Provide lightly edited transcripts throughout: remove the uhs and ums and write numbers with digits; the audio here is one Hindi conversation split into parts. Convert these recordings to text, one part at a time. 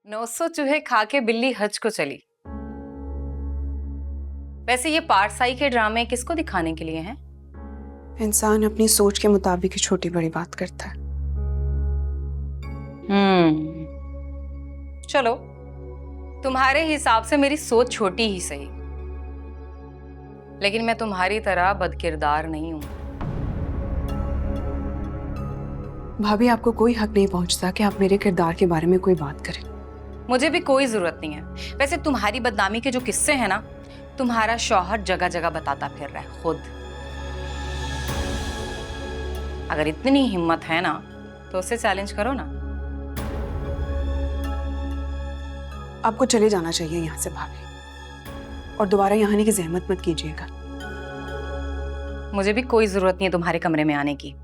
900 चूहे खा के बिल्ली हज को चली। वैसे ये पारसाई के ड्रामे किसको दिखाने के लिए हैं? इंसान अपनी सोच के मुताबिक ही छोटी बड़ी बात करता है। चलो, तुम्हारे हिसाब से मेरी सोच छोटी ही सही, लेकिन मैं तुम्हारी तरह बदकिरदार नहीं हूं। भाभी, आपको कोई हक नहीं पहुंचता कि आप मेरे किरदार के बारे में कोई बात करें। मुझे भी कोई जरूरत नहीं है। वैसे तुम्हारी बदनामी के जो किस्से हैं ना, तुम्हारा शौहर जगह जगह बताता फिर रहा है खुद। अगर इतनी हिम्मत है ना तो उसे चैलेंज करो ना। आपको चले जाना चाहिए यहाँ से भाभी, और दोबारा यहाँ आने की जहमत मत कीजिएगा। मुझे भी कोई जरूरत नहीं है तुम्हारे कमरे में आने की।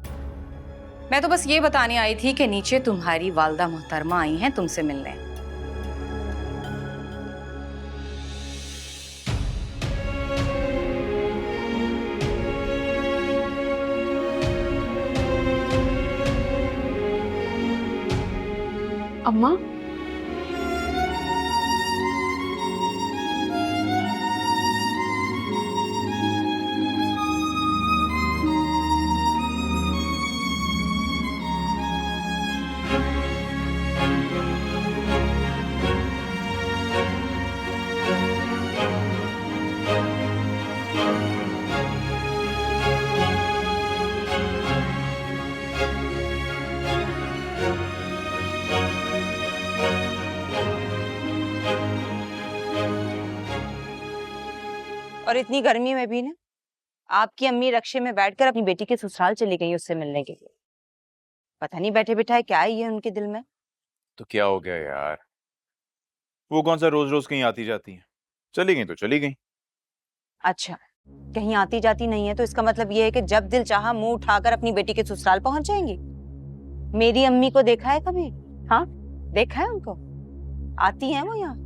मैं तो बस ये बताने आई थी कि नीचे तुम्हारी वालदा मोहतरमा आई हैं तुमसे मिलने। अम्मा, और इतनी गर्मी में भी ना आपकी अम्मी रक्शे में बैठकर अपनी बेटी के ससुराल चली गई उससे मिलने के लिए। पता नहीं बैठे बिठाए क्या ही है उनके दिल में। तो क्या हो गया यार, वो कौन सा रोज रोज कहीं आती जाती है। चली गई तो चली गई। अच्छा, कहीं आती जाती नहीं है तो इसका मतलब ये है कि जब दिल चाहा मुंह उठाकर अपनी बेटी के ससुराल पहुंच जाएंगी। मेरी अम्मी को देखा है कभी? हाँ, देखा है उनको? आती हैं वो यहाँ,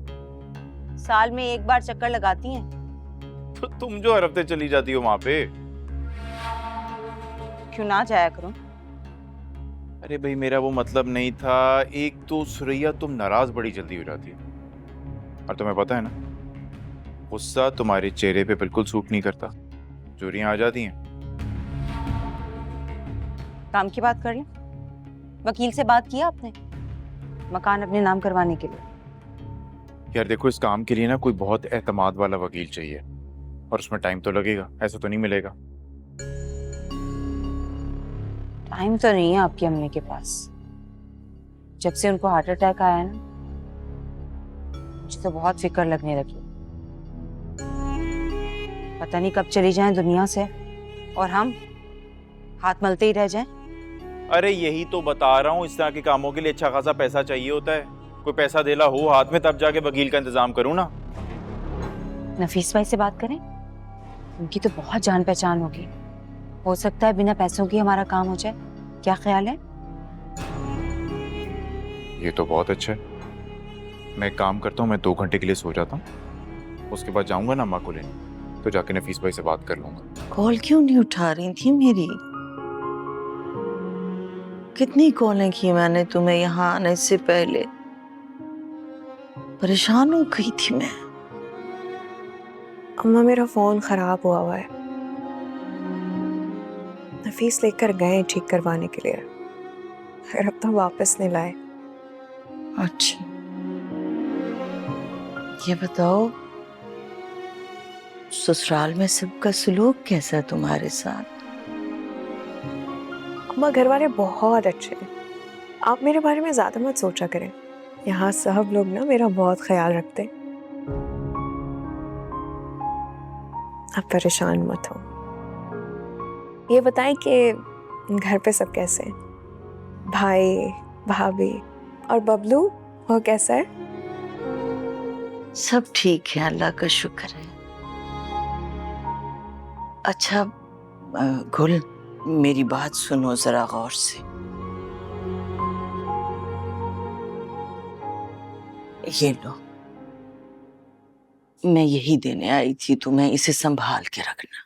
साल में एक बार चक्कर लगाती हैं। तो तुम जो हर हफ्ते चली जाती हो वहां पे, क्यों ना जाया करूं? अरे भाई मेरा वो मतलब नहीं था। एक तो सुरैया तुम नाराज बड़ी जल्दी हो जाती है, और तुम्हें पता है ना, गुस्सा तुम्हारे चेहरे पे बिल्कुल सूट नहीं करता। चोरियां आ जाती हैं। काम की बात कर लें। वकील से बात किया आपने मकान अपने नाम करवाने के लिए? यार देखो, इस काम के लिए ना कोई बहुत एतमाद वाला वकील चाहिए, और उसमें टाइम तो लगेगा, ऐसा तो नहीं मिलेगा। टाइम तो नहीं है आपकी अम्मी के पास। जब से उनको हार्ट अटैक आया है ना, मुझे तो बहुत फिक्र लगने लगी। पता नहीं कब चली जाएं दुनिया से और हम हाथ मलते ही रह जाएं। अरे यही तो बता रहा हूँ, इस तरह के कामों के लिए अच्छा खासा पैसा चाहिए होता है। कोई पैसा देला हो हाथ में तब जाके वकील का इंतजाम करूँ ना। नफीस भाई से बात करें, उनकी तो बहुत जान पहचान होगी। हो सकता है बिना पैसों की हमारा काम हो जाए। क्या ख्याल है? ये तो बहुत अच्छा है। मैं एक काम करता हूँ, मैं 2 घंटे के लिए सो जाता हूँ, उसके बाद जाऊंगा ना अम्मा को लेने, तो जाके नफीस भाई से बात कर लूंगा। कॉल क्यों नहीं उठा रही थी मेरी? कितनी कॉलें की मैंने तुम्हें यहाँ आने से पहले। परेशान हो गई थी मैं। अम्मा, मेरा फोन खराब हुआ है। नफीस लेकर गए ठीक करवाने के लिए, फिर अब तो वापस नहीं लाए। अच्छा, ये बताओ, ससुराल में सबका सलूक कैसा है तुम्हारे साथ? अम्मा, घर वाले बहुत अच्छे हैं। आप मेरे बारे में ज्यादा मत सोचा करें। यहाँ सब लोग ना मेरा बहुत ख्याल रखते हैं। आप परेशान मत हो। ये बताएं कि घर पे सब कैसे हैं? भाई, भाभी और बबलू, वो कैसा है? सब ठीक है, अल्लाह का शुक्र है। अच्छा गुल, मेरी बात सुनो जरा गौर से। ये लो, मैं यही देने आई थी तुम्हें, इसे संभाल के रखना।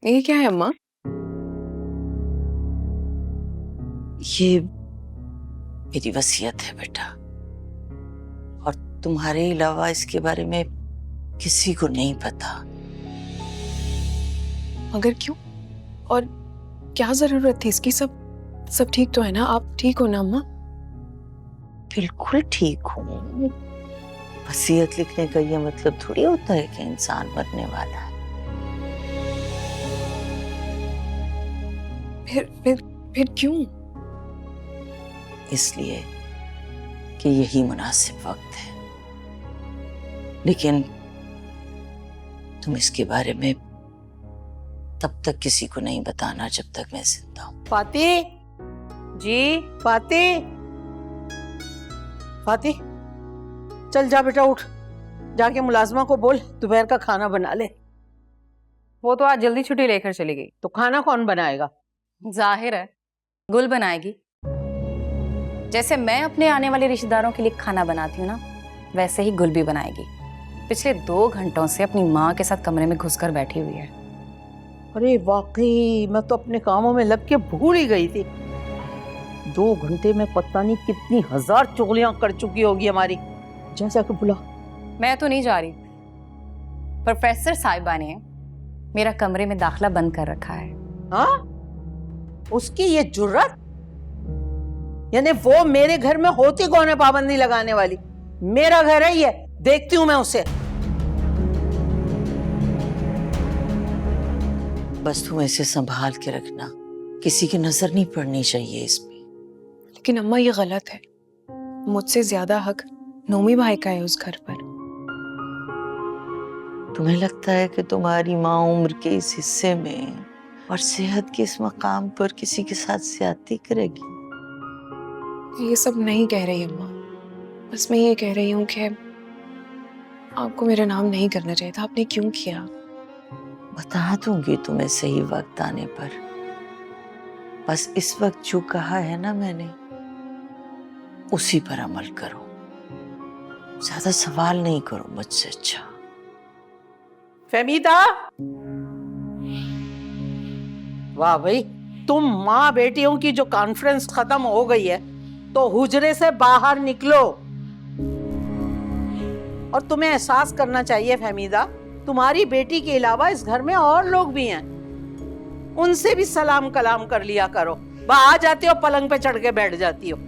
ये क्या है अम्मा? ये मेरी वसीयत है बेटा, और तुम्हारे अलावा इसके बारे में किसी को नहीं पता। मगर क्यों? और क्या जरूरत थी इसकी? सब ठीक तो है ना? आप ठीक हो ना अम्मा? बिल्कुल ठीक हूँ। वसीयत लिखने का ये मतलब थोड़ी होता है कि इंसान मरने वाला है। फिर क्यों? इसलिए कि यही मुनासिब वक्त है। लेकिन तुम इसके बारे में तब तक किसी को नहीं बताना जब तक मैं जिंदा हूं। फाती, जी फाती, फाती, चल जा बेटा, उठ, जाके मुलाजमा को बोल दोपहर का खाना बना ले। वो तो आज जल्दी छुट्टी लेकर चली गई। तो खाना कौन बनाएगा? जाहिर है गुल बनाएगी। जैसे मैं अपने आने वाले रिश्तेदारों के लिए खाना बनाती हूँ ना, वैसे ही गुल भी बनाएगी। पिछले 2 घंटों से अपनी माँ के साथ कमरे में घुसकर बैठी हुई है। अरे वाकई, मैं तो अपने कामों में लग के भूल ही गई थी। 2 घंटे में पता नहीं कितनी 1000 चुगलियां कर चुकी होगी हमारी। जा जाके बुला। मैं तो नहीं जा रही। प्रोफेसर साहिबा ने मेरा कमरे में दाखला बंद कर रखा है। हाँ? उसकी ये जुर्रत? यानी वो मेरे घर में होती कौन है पाबंदी लगाने वाली? मेरा घर है ये, देखती हूं मैं उसे। बस तुम ऐसे संभाल के रखना, किसी की नजर नहीं पड़नी चाहिए इसमें। लेकिन अम्मा ये गलत है। मुझसे ज्यादा हक नोमी भाई का है उस घर पर। तुम्हें लगता है कि तुम्हारी माँ उम्र के इस हिस्से में और सेहत के इस मकाम पर किसी के साथ ज्यादती करेगी? ये सब नहीं कह रही अम्मा, बस मैं ये कह रही हूँ कि आपको मेरा नाम नहीं करना चाहिए था। आपने क्यों किया? बता दूंगी तुम्हें सही वक्त आने पर। बस इस वक्त जो कहा है ना मैंने, उसी पर अमल करो। ज्यादा सवाल नहीं करो मुझसे। अच्छा फहमीदा, वाह भाई, तुम माँ बेटियों की जो कॉन्फ्रेंस खत्म हो गई है तो हुजरे से बाहर निकलो। और तुम्हें एहसास करना चाहिए फहमीदा, तुम्हारी बेटी के अलावा इस घर में और लोग भी हैं, उनसे भी सलाम कलाम कर लिया करो। वह आ जाती हो पलंग पे चढ़ के बैठ जाती हो।